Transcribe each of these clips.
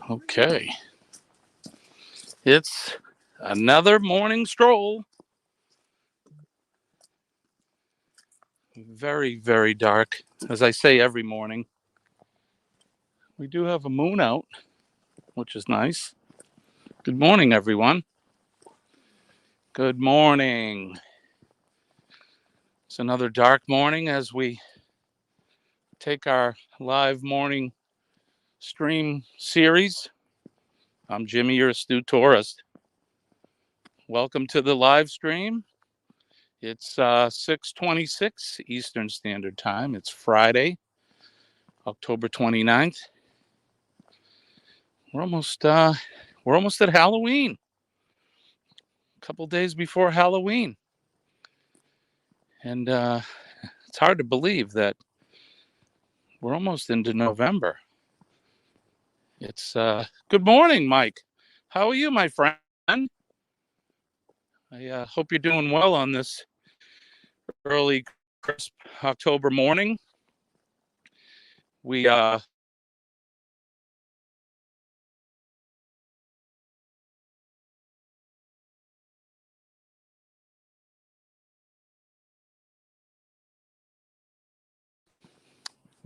Okay. It's another morning stroll. Very, very dark, as I say every morning. We do have a moon out, which is nice. Good morning, everyone. Good morning. It's another dark morning as we take our live morning stream series. I'm Jimmy, your astute tourist. Welcome to the live stream. It's 6:26 Eastern Standard Time. It's Friday, October 29th. We're almost at Halloween. A couple days before Halloween. And it's hard to believe that we're almost into November. It's good morning, Mike. How are you, my friend? I hope you're doing well on this early, crisp October morning. We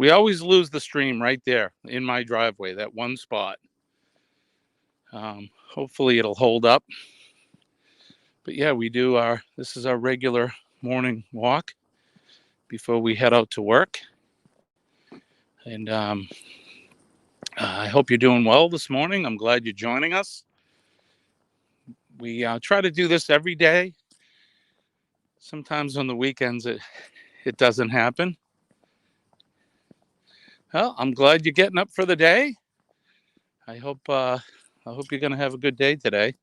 always lose the stream right there in my driveway, that one spot. Hopefully it'll hold up. But yeah, this is our regular morning walk before we head out to work. And I hope you're doing well this morning. I'm glad you're joining us. We try to do this every day. Sometimes on the weekends it doesn't happen. Well, I'm glad you're getting up for the day. I hope you're going to have a good day today.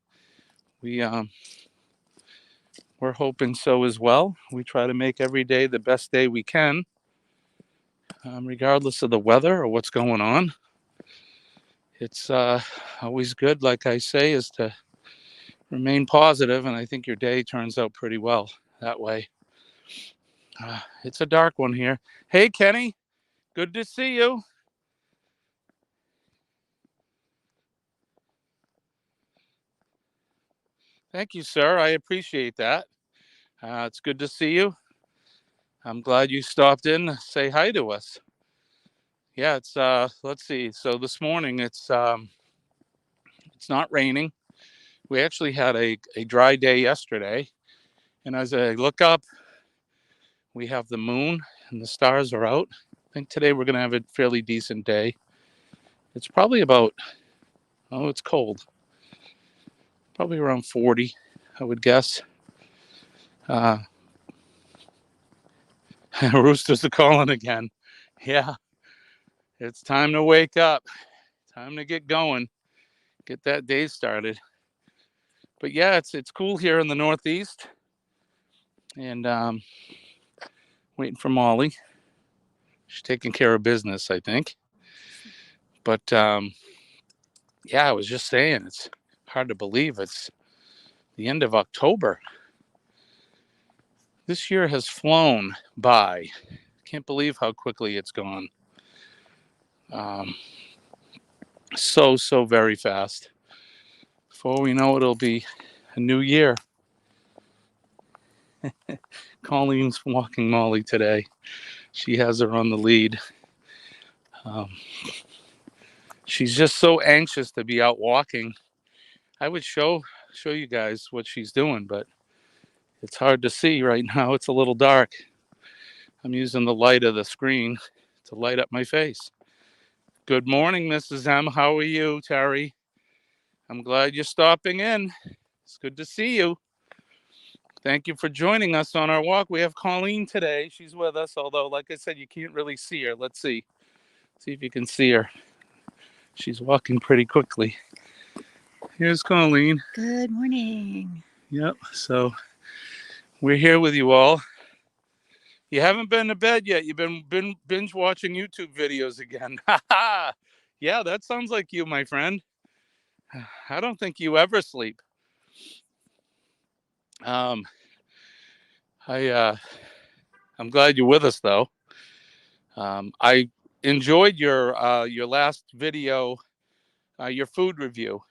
We're hoping so as well. We try to make every day the best day we can, regardless of the weather or what's going on. It's always good, like I say, is to remain positive, and I think your day turns out pretty well that way. It's a dark one here. Hey, Kenny, good to see you. Thank you, sir. I appreciate that. It's good to see you. I'm glad you stopped in to say hi to us. Yeah, it's let's see. So this morning it's not raining. We actually had a dry day yesterday, and as I look up, we have the moon and the stars are out. I think today we're gonna have a fairly decent day. It's probably about it's cold. Probably around 40, I would guess. Roosters are calling again. Yeah, it's time to wake up. Time to get going. Get that day started. But yeah, it's cool here in the Northeast, and waiting for Molly. She's taking care of business, I think. But yeah, I was just saying, it's hard to believe it's the end of October. This year has flown by. Can't believe how quickly it's gone. So very fast. Before we know it, it'll be a new year. Colleen's walking Molly today. She has her on the lead. She's just so anxious to be out walking. I would show you guys what she's doing, but it's hard to see right now. It's a little dark. I'm using the light of the screen to light up my face. Good morning, Mrs. M. How are you, Terry? I'm glad you're stopping in. It's good to see you. Thank you for joining us on our walk. We have Colleen today. She's with us, although, like I said, you can't really see her. Let's see. See if you can see her. She's walking pretty quickly. Here's Colleen. Good morning. Yep. So we're here with you all. You haven't been to bed yet. You've been binge watching YouTube videos again. Yeah, that sounds like you, my friend. I don't think you ever sleep. I'm glad you're with us though. I enjoyed your last video, your food review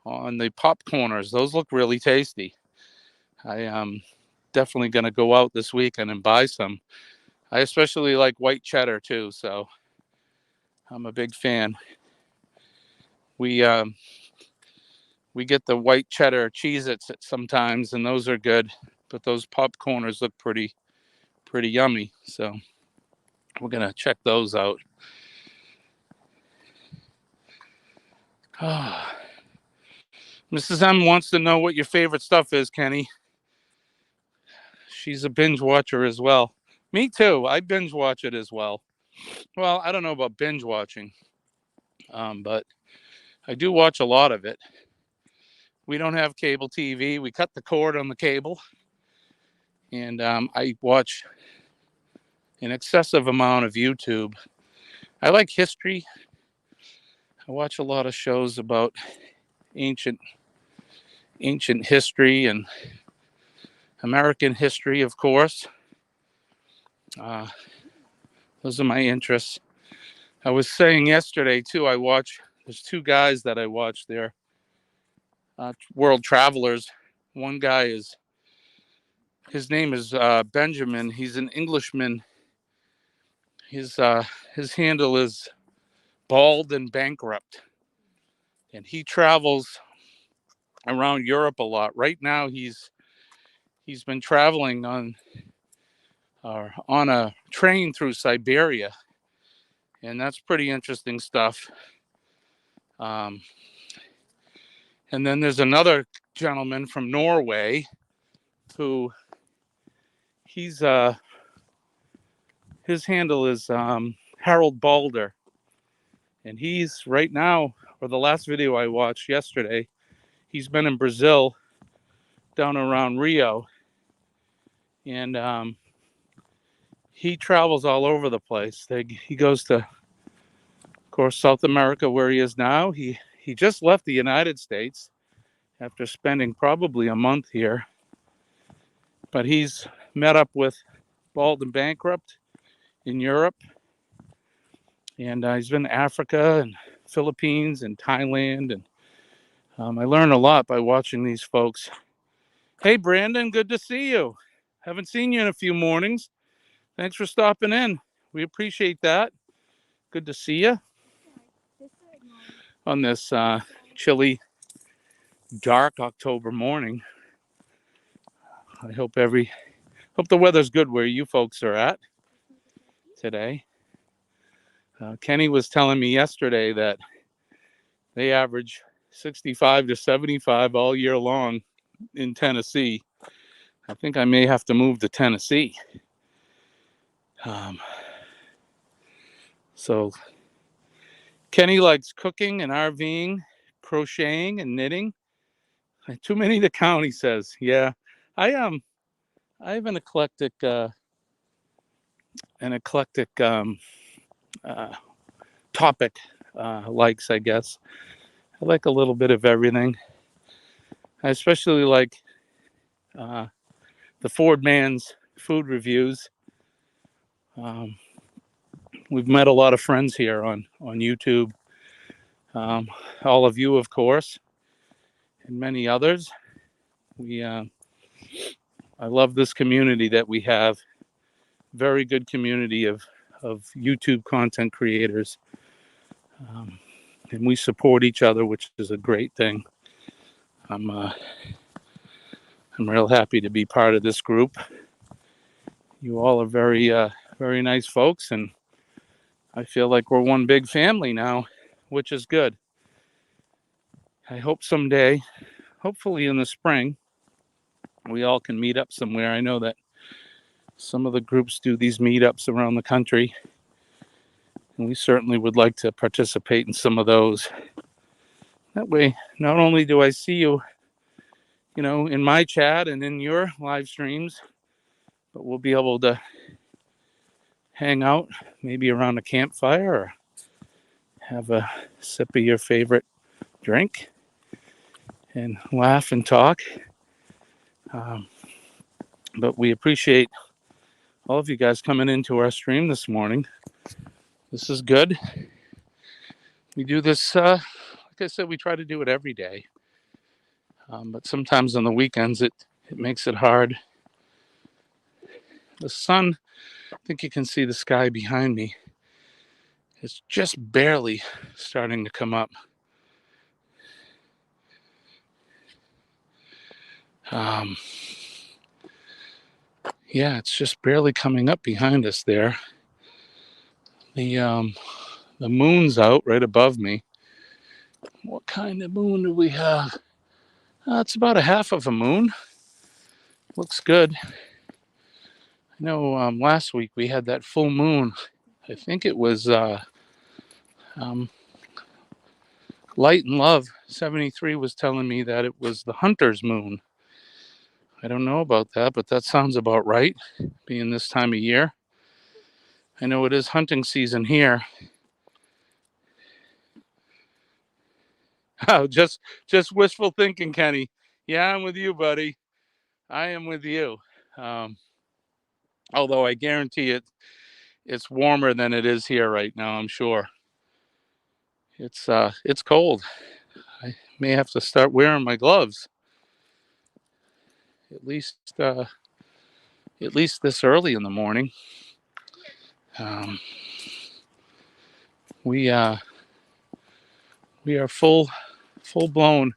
on the popcorners. Those look really tasty. I am definitely going to go out this weekend and buy some. I especially like white cheddar too, so I'm a big fan. We get the white cheddar Cheez-Its sometimes, and those are good, but those popcorners look pretty yummy. So we're gonna check those out. Mrs. M wants to know what your favorite stuff is, Kenny. She's a binge watcher as well. Me too. I binge watch it as well. Well, I don't know about binge watching, but I do watch a lot of it. We don't have cable TV. We cut the cord on the cable, and I watch an excessive amount of YouTube. I like history. I watch a lot of shows about ancient history and American history, of course. Those are my interests. I was saying yesterday too, there's two guys that I watch. They're world travelers. One guy his name is Benjamin. He's an Englishman. His handle is Bald and Bankrupt, and he travels around Europe a lot. Right now, he's been traveling on a train through Siberia, and that's pretty interesting stuff. And then there's another gentleman from Norway who his handle is Harold Balder, and he's right now, or the last video I watched yesterday, he's been in Brazil, down around Rio, and he travels all over the place. He goes to, of course, South America, where he is now. He just left the United States after spending probably a month here, but he's met up with Bald and Bankrupt in Europe, and he's been to Africa and Philippines and Thailand, and I learn a lot by watching these folks. Hey, Brandon, good to see you. Haven't seen you in a few mornings. Thanks for stopping in. We appreciate that. Good to see you on this chilly, dark October morning. I hope the weather's good where you folks are at today. Kenny was telling me yesterday that they average 65 to 75 all year long in Tennessee. I think I may have to move to Tennessee. So Kenny likes cooking and RVing, crocheting and knitting. Too many to count, he says. Yeah, I have an eclectic topic likes, I guess. I like a little bit of everything. I especially like the Ford Man's food reviews. We've met a lot of friends here on YouTube. All of you, of course, and many others. I love this community that we have. Very good community of YouTube content creators. And we support each other, which is a great thing. I'm real happy to be part of this group. You all are very nice folks, and I feel like we're one big family now, which is good. I hope someday, hopefully in the spring, we all can meet up somewhere. I know that some of the groups do these meetups around the country, and we certainly would like to participate in some of those. That way, not only do I see you, in my chat and in your live streams, but we'll be able to hang out maybe around a campfire or have a sip of your favorite drink and laugh and talk. But we appreciate all of you guys coming into our stream this morning. This is good. We do this, like I said, we try to do it every day. But sometimes on the weekends it makes it hard. The sun, I think you can see the sky behind me. It's just barely starting to come up. Yeah, it's just barely coming up behind us there. The moon's out right above me. What kind of moon do we have? It's about a half of a moon. Looks good. I know last week we had that full moon. I think it was Light and Love 73 was telling me that it was the hunter's moon. I don't know about that, but that sounds about right, being this time of year. I know it is hunting season here. Oh, just wishful thinking, Kenny. Yeah, I'm with you, buddy. I am with you. Although I guarantee it's warmer than it is here right now, I'm sure. It's cold. I may have to start wearing my gloves. At least this early in the morning. We are full blown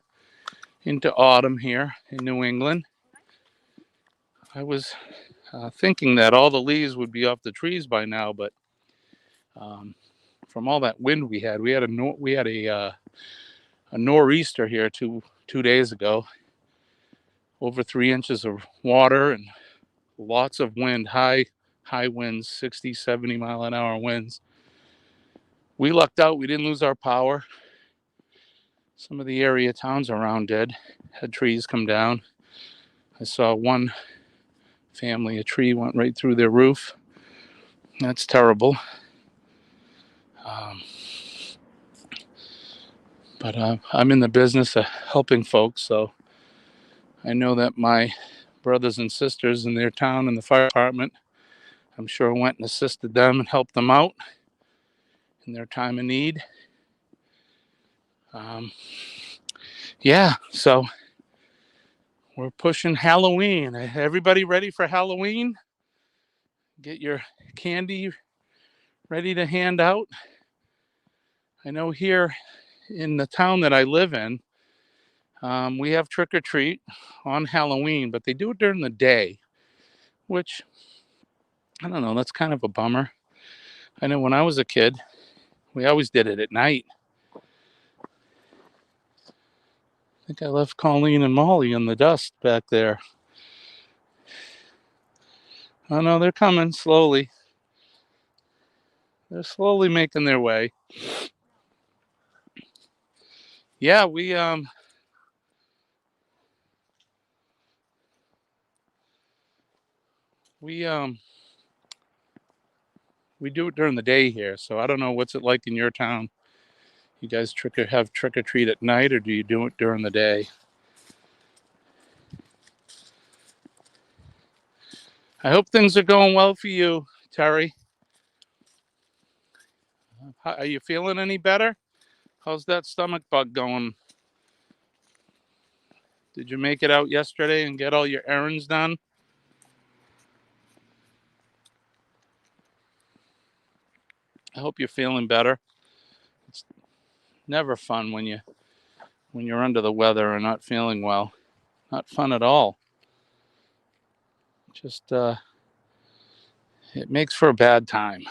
into autumn here in New England. I was thinking that all the leaves would be off the trees by now, but from all that wind we had a nor'easter here two days ago. Over 3 inches of water and lots of wind, high winds, 60, 70 mile an hour winds. We lucked out. We didn't lose our power. Some of the area towns around had trees come down. I saw one family, a tree went right through their roof. That's terrible. But I'm in the business of helping folks, so I know that my brothers and sisters in their town and the fire department, I'm sure, went and assisted them and helped them out in their time of need. Yeah, so we're pushing Halloween. Everybody ready for Halloween? Get your candy ready to hand out. I know here in the town that I live in, we have trick or treat on Halloween, but they do it during the day, which, I don't know, that's kind of a bummer. I know when I was a kid, we always did it at night. I think I left Colleen and Molly in the dust back there. Oh no, they're coming slowly. They're slowly making their way. Yeah, we do it during the day here, so I don't know what's it like in your town. You guys have trick or treat at night, or do you do it during the day? I hope things are going well for you, Terry. Are you feeling any better? How's that stomach bug going? Did you make it out yesterday and get all your errands done? I hope you're feeling better. It's never fun when you're under the weather and not feeling well. Not fun at all. Just it makes for a bad time,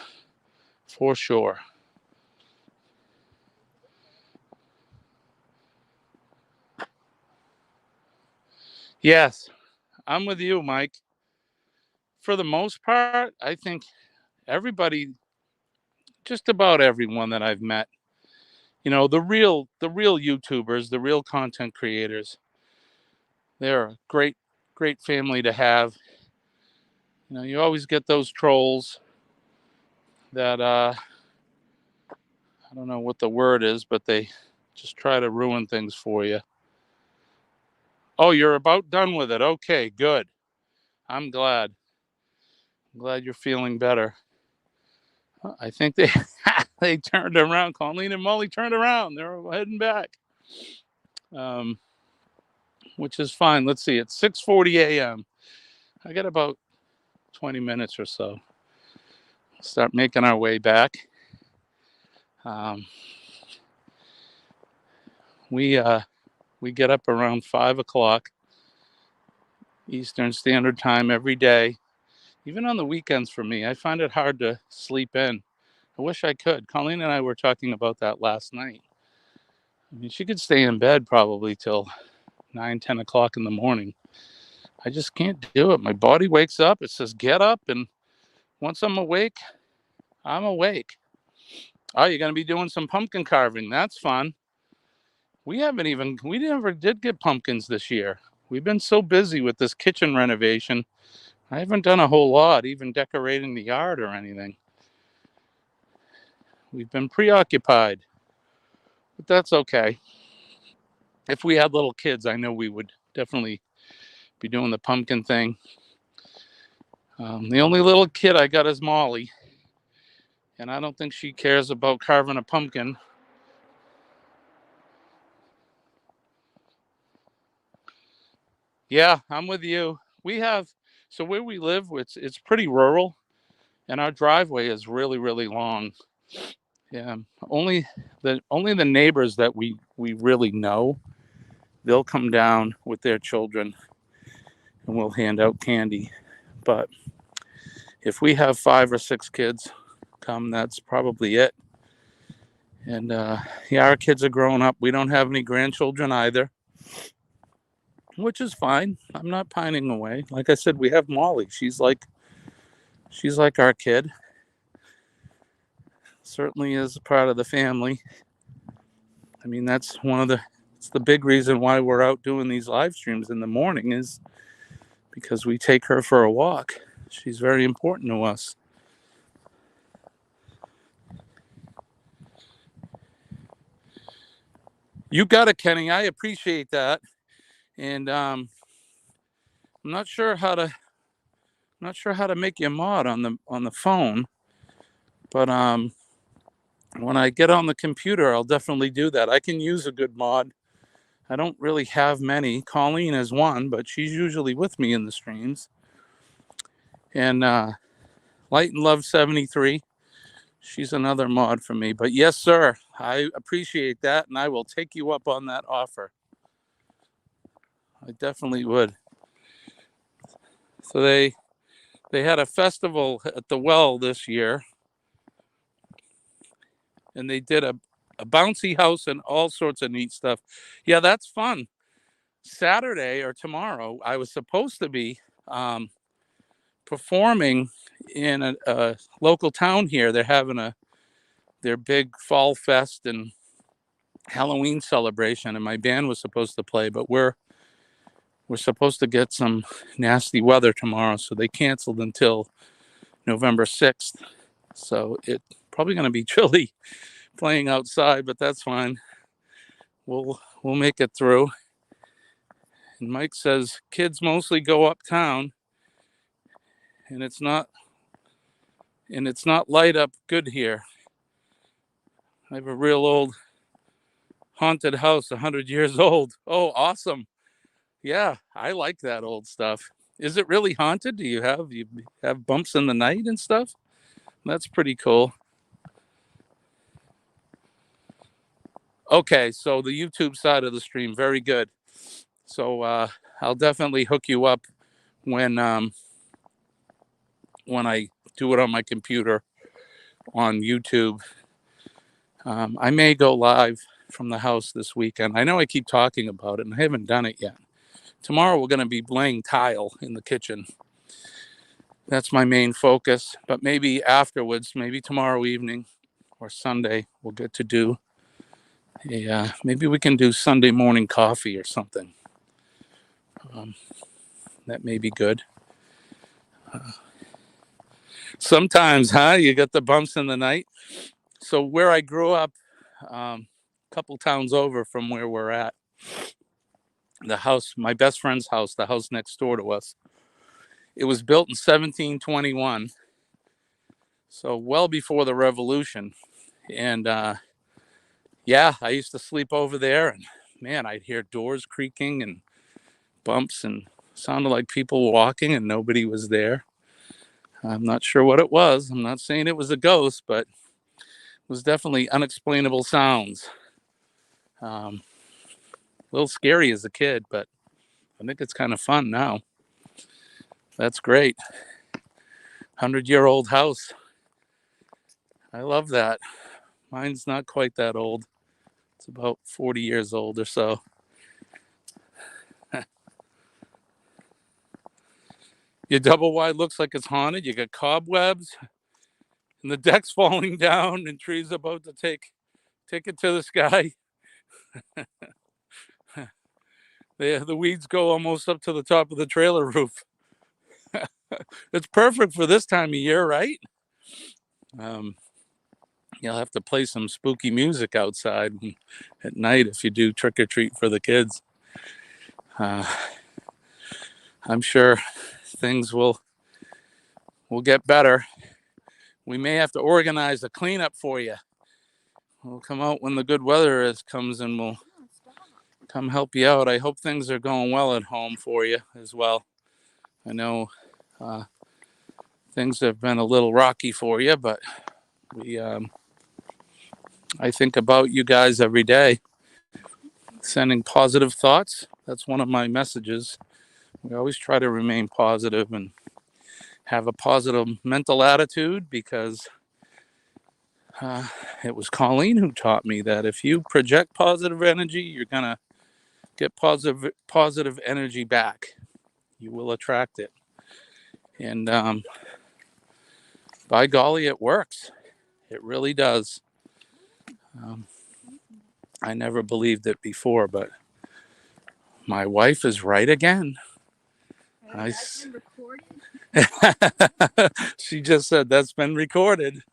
for sure. Yes, I'm with you, Mike. For the most part, I think everybody, just about everyone that I've met, the real YouTubers, the real content creators, they're a great family to have. You always get those trolls that I don't know what the word is, but they just try to ruin things for you. Oh, you're about done with it. Okay, good. I'm glad. I'm glad you're feeling better. I think they they turned around. Colleen and Molly turned around. They're heading back, um, which is fine. Let's see. It's 6:40 a.m. I got about 20 minutes or so. Start making our way back. Um, we we get up around 5 o'clock Eastern Standard Time every day, even on the weekends. For me, I find it hard to sleep in. I wish I could. Colleen and I were talking about that last night. I mean, she could stay in bed probably till 9, 10 o'clock in the morning. I just can't do it. My body wakes up. It says get up, and once I'm awake, I'm awake. Oh, you're going to be doing some pumpkin carving. That's fun. We never did get pumpkins this year. We've been so busy with this kitchen renovation. I haven't done a whole lot, even decorating the yard or anything. We've been preoccupied, but that's okay. If we had little kids, I know we would definitely be doing the pumpkin thing. The only little kid I got is Molly, and I don't think she cares about carving a pumpkin. Yeah, I'm with you. So where we live, it's pretty rural, and our driveway is really, really long. Yeah, only the neighbors that we really know, they'll come down with their children, and we'll hand out candy. But if we have 5 or 6 kids come, that's probably it. And yeah, our kids are growing up. We don't have any grandchildren either, which is fine. I'm not pining away. Like I said, we have Molly. She's like our kid. Certainly is a part of the family. I mean, it's the big reason why we're out doing these live streams in the morning, is because we take her for a walk. She's very important to us. You got it, Kenny. I appreciate that. And I'm not sure how to make you a mod on the phone, but when I get on the computer, I'll definitely do that. I can use a good mod. I don't really have many. Colleen is one, but she's usually with me in the streams. And Light and Love 73, she's another mod for me. But yes, sir, I appreciate that, and I will take you up on that offer. I definitely would. So they had a festival at the well this year, and they did a bouncy house and all sorts of neat stuff. Yeah, that's fun. Saturday or tomorrow, I was supposed to be performing in a local town here. They're having their big fall fest and Halloween celebration, and my band was supposed to play, but we're supposed to get some nasty weather tomorrow, so they canceled until November 6th. So it's probably going to be chilly playing outside, but that's fine. We'll make it through. And Mike says kids mostly go uptown, and it's not light up good here. I have a real old haunted house, 100 years old. Oh, awesome. Yeah, I like that old stuff. Is it really haunted? Do you have bumps in the night and stuff? That's pretty cool. Okay, so the YouTube side of the stream, very good. So I'll definitely hook you up when I do it on my computer on YouTube. I may go live from the house this weekend. I know I keep talking about it, and I haven't done it yet. Tomorrow we're going to be laying tile in the kitchen. That's my main focus. But maybe afterwards, maybe tomorrow evening or Sunday, we'll get to do maybe we can do Sunday morning coffee or something. That may be good. Sometimes, you get the bumps in the night. So where I grew up, a couple towns over from where we're at, the house, my best friend's house, the house next door to us, It was built in 1721, so well before the Revolution. And yeah, I used to sleep over there, and man, I'd hear doors creaking and bumps, and sounded like people walking, and nobody was there. I'm not sure what it was. I'm not saying it was a ghost, but it was definitely unexplainable sounds. A little scary as a kid, but I think it's kind of fun now. That's great. 100-year-old house. I love that. Mine's not quite that old. It's about 40 years old or so. Your double wide looks like it's haunted. You got cobwebs, and the deck's falling down, and trees about to take it to the sky. The weeds go almost up to the top of the trailer roof. It's perfect for this time of year, right? You'll have to play some spooky music outside at night if you do trick or treat for the kids. I'm sure things will get better. We may have to organize a cleanup for you. We'll come out when the good weather comes, and we'll come help you out. I hope things are going well at home for you as well. I know things have been a little rocky for you, but I think about you guys every day, sending positive thoughts. That's one of my messages. We always try to remain positive and have a positive mental attitude, because it was Colleen who taught me that if you project positive energy, you're going to get positive energy back. You will attract it. And by golly, it works. It really does. I never believed it before, but my wife is right again. That's been recorded? She just said that's been recorded.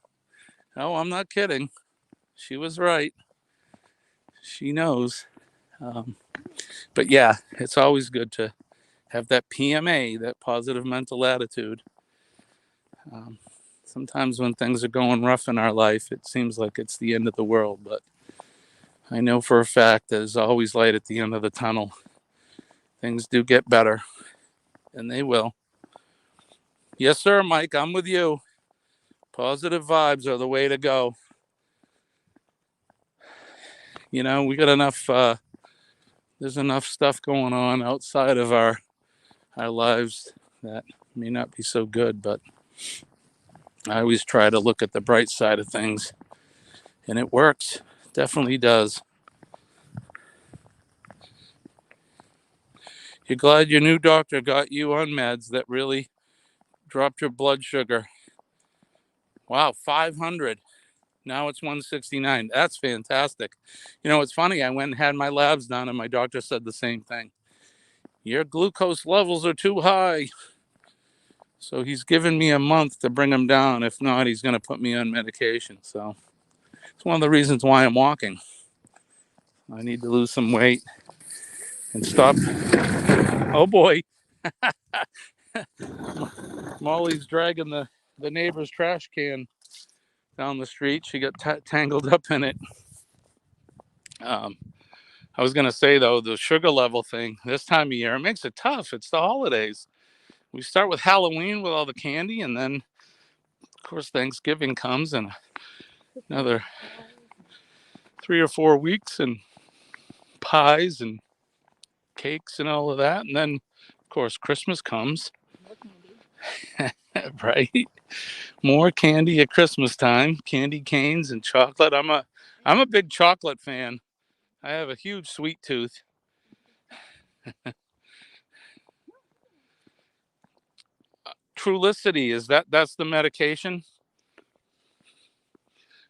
No, I'm not kidding. She was right. She knows. But yeah, it's always good to have that PMA, that positive mental attitude. Sometimes when things are going rough in our life, it seems like it's the end of the world, but I know for a fact there's always light at the end of the tunnel. Things do get better, and they will. Yes, sir, Mike, I'm with you. Positive vibes are the way to go. You know, we got enough, there's enough stuff going on outside of our lives that may not be so good, but I always try to look at the bright side of things, and it works. It definitely does. You're glad your new doctor got you on meds that really dropped your blood sugar. Wow, 500. Now it's 169. That's fantastic. You know, it's funny. I went and had my labs done, and my doctor said the same thing. Your glucose levels are too high. So he's given me a month to bring them down. If not, he's going to put me on medication. So it's one of the reasons why I'm walking. I need to lose some weight and stop. Oh boy. Molly's dragging the neighbor's trash can down the street. She got tangled up in it. I was going to say, though, the sugar level thing this time of year, it makes it tough. It's the holidays. We start with Halloween with all the candy, and then, of course, Thanksgiving comes, and another 3 or 4 weeks, and pies and cakes and all of that. And then, of course, Christmas comes. Right? More candy at Christmas time. Candy canes and chocolate. I'm a big chocolate fan. I have a huge sweet tooth. Trulicity, that's the medication?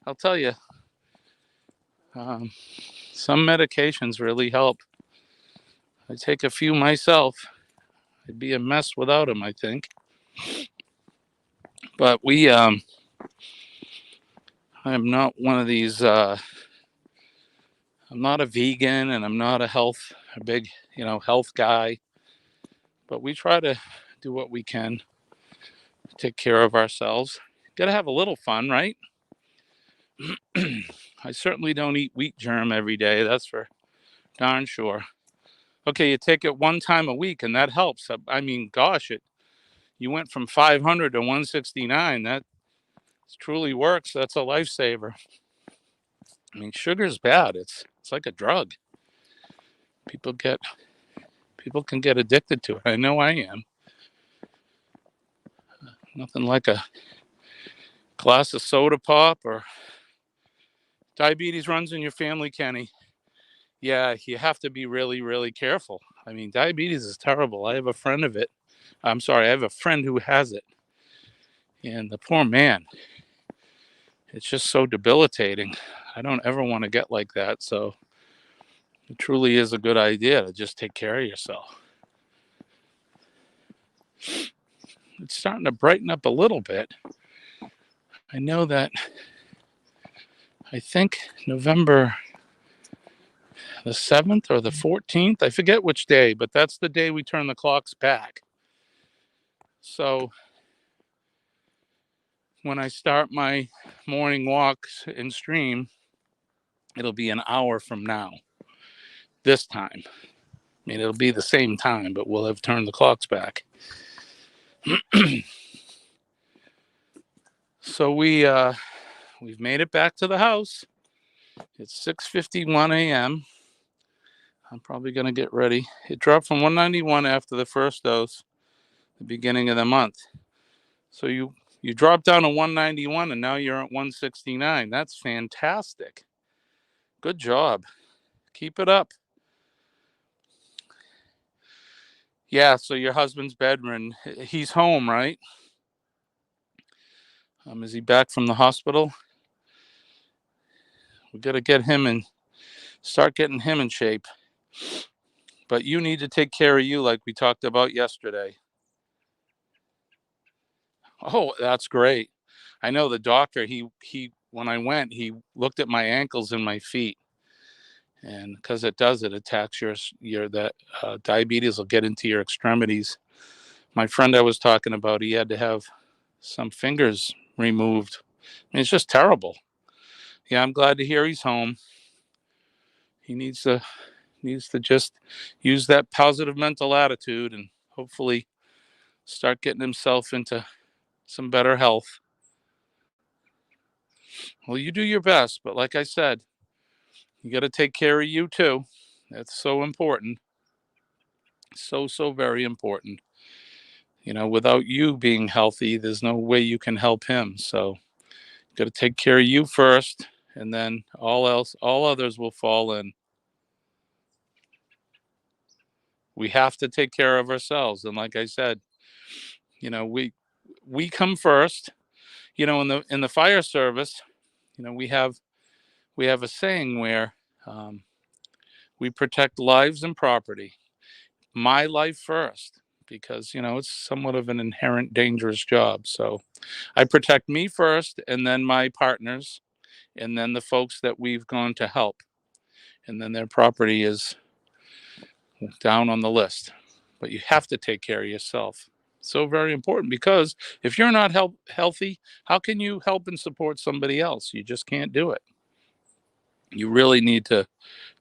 I'll tell you, some medications really help. I take a few myself. I'd be a mess without them, I think. But I'm not one of these, I'm not a vegan, and I'm not a big, health guy. But we try to do what we can, take care of ourselves. Got to have a little fun, right? I certainly don't eat wheat germ every day. That's for darn sure. Okay, you take it one time a week, and that helps. I mean, gosh, you went from 500 to 169. That truly works. That's a lifesaver. I mean, sugar's bad. It's like a drug. People can get addicted to it. I know I am. Nothing like a glass of soda pop. Or diabetes runs in your family, Kenny. Yeah, you have to be really, really careful. I mean, diabetes is terrible. I have a friend who has it. And the poor man, it's just so debilitating. I don't ever want to get like that. So it truly is a good idea to just take care of yourself. It's starting to brighten up a little bit. I know that, I think November the 7th or the 14th, I forget which day, but that's the day we turn the clocks back. So when I start my morning walks in stream, it'll be an hour from now, this time. I mean, it'll be the same time, but we'll have turned the clocks back. So we've made it back to the house. It's 6:51 a.m. I'm probably going to get ready. It dropped from 191 after the first dose, the beginning of the month. So you dropped down to 191 and now you're at 169. That's fantastic. Good job. Keep it up. Yeah, so your husband's bedridden. He's home, right? Is he back from the hospital? We got to get him and start getting him in shape. But you need to take care of you like we talked about yesterday. Oh, that's great. I know the doctor, he when I went, he looked at my ankles and my feet. And because it attacks your diabetes will get into your extremities. My friend I was talking about, he had to have some fingers removed. I mean, it's just terrible. Yeah, I'm glad to hear he's home. He needs to just use that positive mental attitude and hopefully start getting himself into some better health. Well, you do your best, but like I said, you got to take care of you too. That's so important. So very important. Without you being healthy, there's no way you can help him. So you got to take care of you first, and then all others will fall in. We have to take care of ourselves. And like I said, we come first. In the fire service, we have a saying where we protect lives and property. My life first, because it's somewhat of an inherent dangerous job. So I protect me first, and then my partners, and then the folks that we've gone to help, and then their property is down on the list. But you have to take care of yourself. So very important, because if you're not healthy, how can you help and support somebody else? You just can't do it. You really need to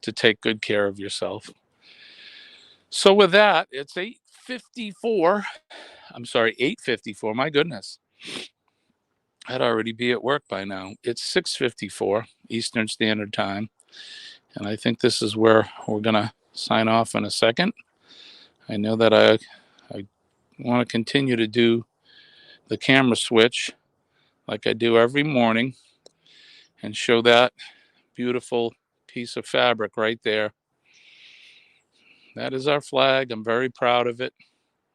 take good care of yourself. So with that, it's 8:54. I'm sorry, 8:54. My goodness. I'd already be at work by now. It's 6:54 Eastern Standard Time. And I think this is where we're going to sign off in a second. I know that I want to continue to do the camera switch like I do every morning and show that beautiful piece of fabric right there. That is our flag. I'm very proud of it.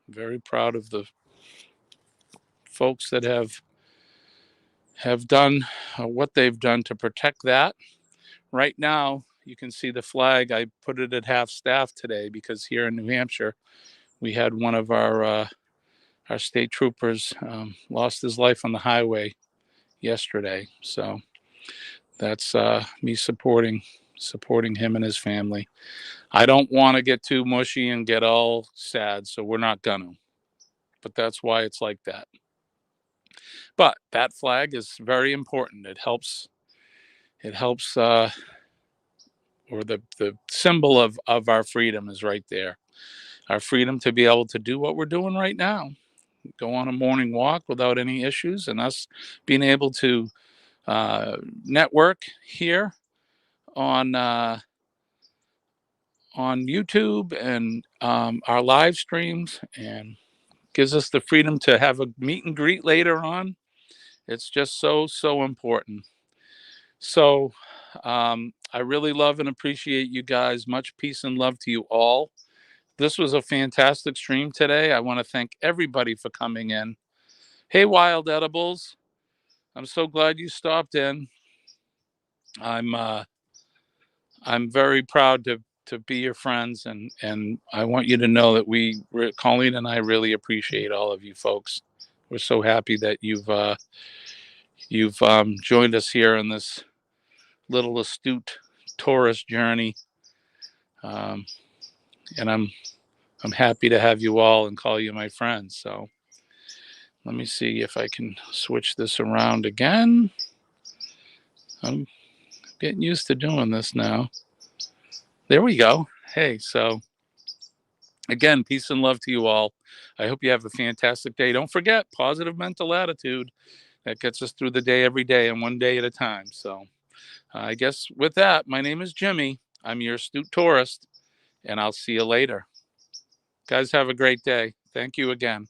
Very proud of the folks that have done what they've done to protect that. Right now, you can see the flag. I put it at half staff today because here in New Hampshire, we had one of our state troopers lost his life on the highway yesterday. So that's me supporting him and his family. I don't want to get too mushy and get all sad, so we're not gonna. but that's why it's like that. But that flag is very important. It helps, or the symbol of our freedom is right there. Our freedom to be able to do what we're doing right now, go on a morning walk without any issues, and us being able to network here on on YouTube and our live streams, and gives us the freedom to have a meet and greet later on. It's just so important. So I really love and appreciate you guys. Much peace and love to you all. This was a fantastic stream today. I want to thank everybody for coming in. Hey, Wild Edibles, I'm so glad you stopped in. I'm I'm very proud to be your friends, and I want you to know that Colleen and I really appreciate all of you folks. We're so happy that you've joined us here in this little astute tourist journey, um, and I'm happy to have you all and call you my friends. So let me see if I can switch this around again. I'm getting used to doing this now. There we go. Hey, so again, peace and love to you all. I hope you have a fantastic day. Don't forget, positive mental attitude. That gets us through the day every day and one day at a time. So I guess with that, my name is Jimmy. I'm your astute tourist, and I'll see you later. Guys, have a great day. Thank you again.